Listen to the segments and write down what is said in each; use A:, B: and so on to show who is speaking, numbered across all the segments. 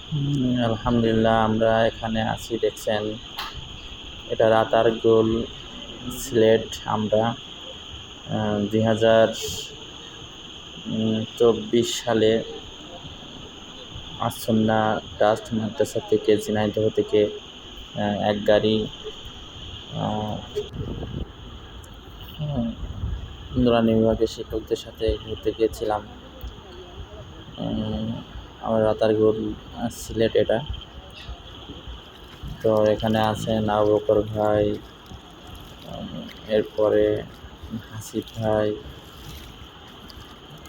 A: আলহামদুলিল্লাহ আমরা এখানে আছি দেখছেন, এটা রাতারগুল সিলেট। আমরা 2024 সালে আসন্না ট্রাস্ট মাদ্রাসা থেকে ঝিনাইদহ থেকে এক গাড়ি নুরানি বিভাগের শিক্ষকদের সাথে ঘুরতে গিয়েছিলাম। আমার রাতারগুল সিলেট এটা। তো এখানে আছেন আবু বকর ভাই, এরপরে হাসিফ ভাই,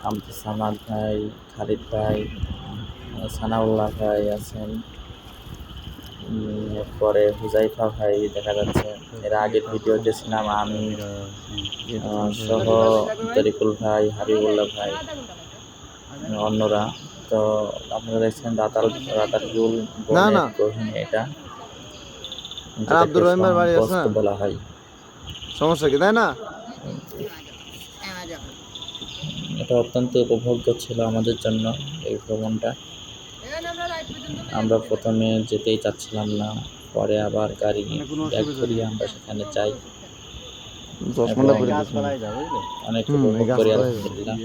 A: আব্দুল সামাদ ভাই, খালিদ ভাই, সানাউল্লাহ ভাই আছেন, এরপরে হুজাইফা ভাই দেখা যাচ্ছে। এর আগের ভিডিওতে ছিলাম আমি সহ তরিকুল ভাই, হাবিবুল্লাহ ভাই, অন্যরা। তো আপনারা দেখছেন রাতারগুল বনের গহীনে এটা, যেটাকে সম্পস্ত বলা হয়।
B: সমস্যা কি, তাই না?
A: এটা অত্যন্ত উপভোগ্য ছিল আমাদের জন্য এই ভ্রমণটা। আমরা প্রথমে যেতেই চাচ্ছিলাম না, পরে আবার গাড়ি ব্যাক করিয়ে আমরা সেখানে যাই। অনেক উপভোগ করি আলহামদুলিল্লাহ।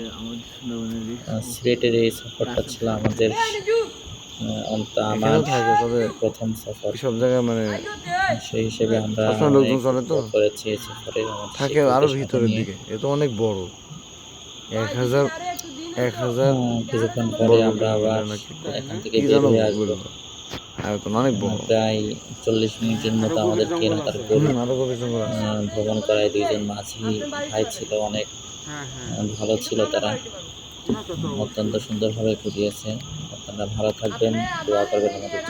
A: সিলেটের এই সফরটা ছিল আমাদের আমার প্রথম সফর।
B: সব জায়গায় মানে
A: সেই হিসেবে আমরা
B: লোকজন চলে তো
A: করেছি এই সফরে।
B: থাকে আরো ভিতরের দিকে, এ তো অনেক বড়। 1000
A: কিছুক্ষণ পরে আমরা আবার এখান থেকে বের হয়ে আসবো।
B: অনেক বড়।
A: প্রায় 40 মিনিটের মতো আমাদেরকে রাতারগুল ভ্রমণ করায়। দুইজন মাঝি ভাই ছিল, অনেক ভালো ছিল তারা, অত্যন্ত সুন্দরভাবে ঘুরিয়েছে। আপনারা ভালো থাকবেন, দোয়া করবেন আমাদের।